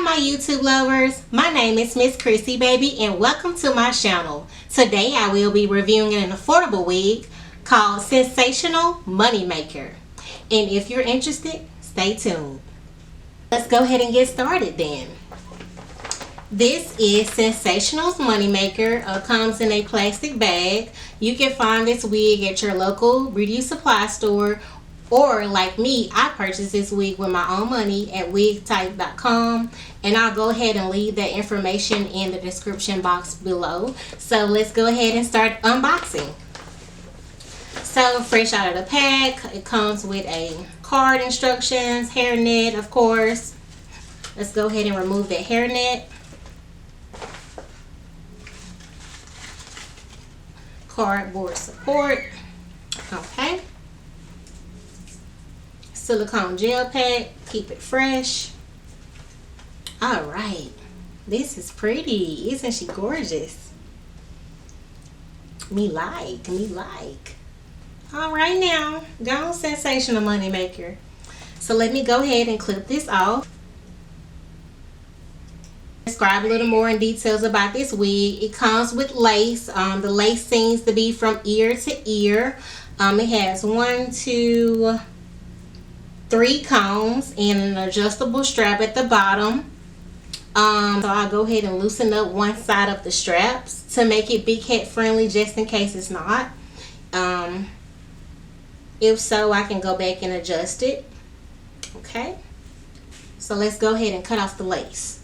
my YouTube lovers, my name is Miss Chrissy baby and welcome to my channel. Today I will be reviewing an affordable wig called Sensational Money Maker. And if you're interested, stay tuned. Let's go ahead and get started then. This is Sensational's Money Maker. Comes in a plastic bag. You can find this wig at your local beauty supply store, or like me, I purchased this wig with my own money at wigtype.com, and I'll go ahead and leave that information in the description box below. So let's go ahead and start unboxing. So fresh out of the pack, it comes with a card instructions, hairnet of course. Let's go ahead and remove that hairnet. Cardboard support. Okay. Silicone gel pack, keep it fresh. Alright, this is pretty. Isn't she gorgeous? Me like. Alright now, go on Sensational Money Maker. So let me go ahead and clip this off. Describe a little more in details about this wig. It comes with lace. The lace seems to be from ear to ear. It has 1, 2, 3 combs and an adjustable strap at the bottom. So I'll go ahead and loosen up one side of the straps to make it big head friendly, just in case it's not. If so, I can go back and adjust it. Okay, so let's go ahead and cut off the lace.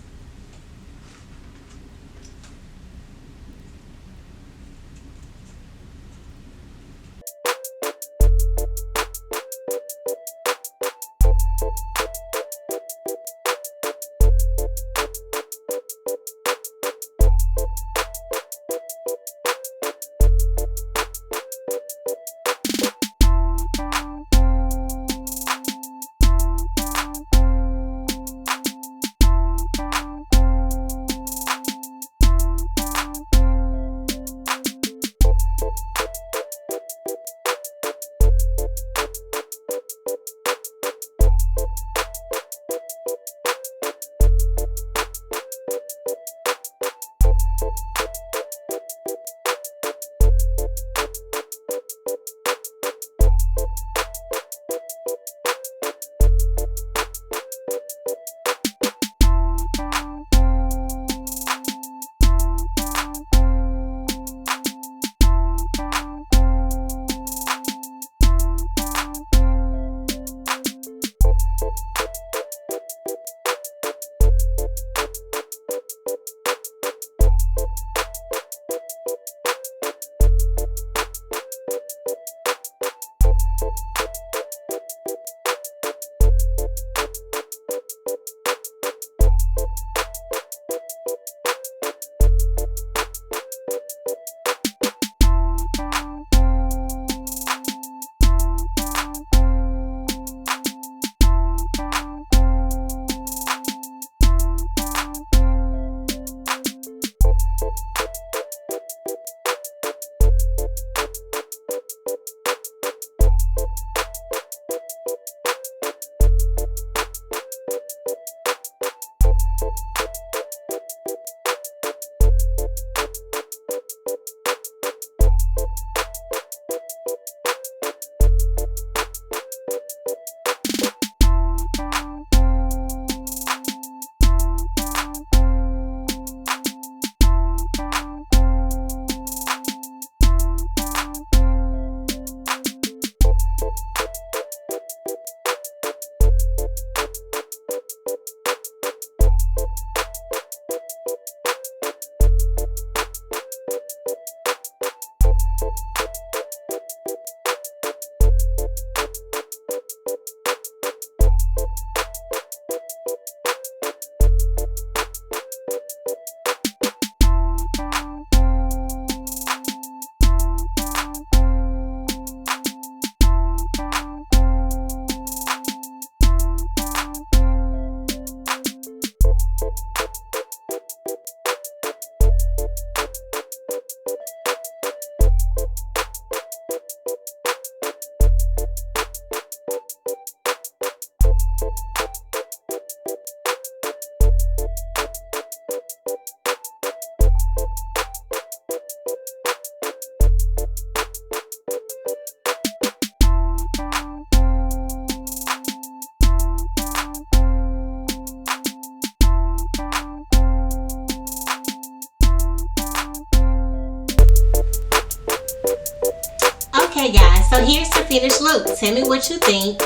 Okay guys, so here's the finished look. Tell me what you think.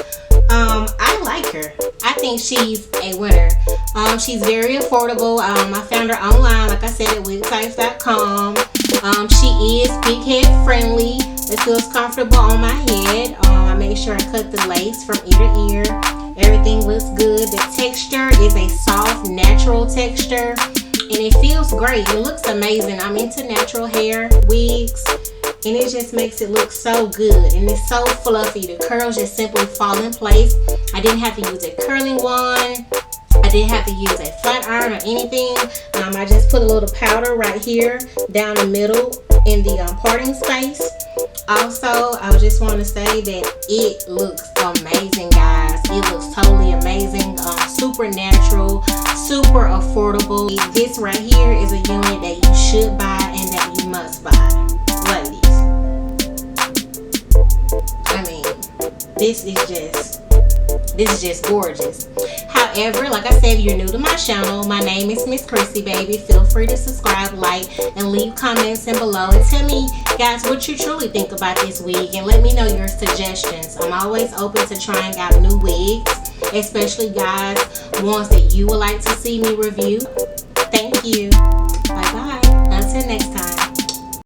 I like her. I think she's a winner. She's very affordable. I found her online, like I said, at wigtypes.com. She is big head friendly. It feels comfortable on my head. I made sure I cut the lace from ear to ear. Everything looks good. The texture is a soft, natural texture, and it feels great. It looks amazing. I'm into natural hair, wigs, and it just makes it look so good, and it's so fluffy. The curls just simply fall in place. I didn't have to use a curling wand. I didn't have to use a flat iron or anything. I just put a little powder right here down the middle in the parting space. Also, I just want to say that it looks amazing, guys. It looks totally amazing. Super natural, super affordable. This right here is a unit that you should buy and that you must buy, ladies. I mean, this is just gorgeous. However, like I said, if you're new to my channel, my name is Miss Chrissy, baby. Feel free to subscribe, like, and leave comments in below. And tell me, guys, what you truly think about this wig. And let me know your suggestions. I'm always open to trying out new wigs, especially, guys, ones that you would like to see me review. Thank you. Bye-bye. Until next time.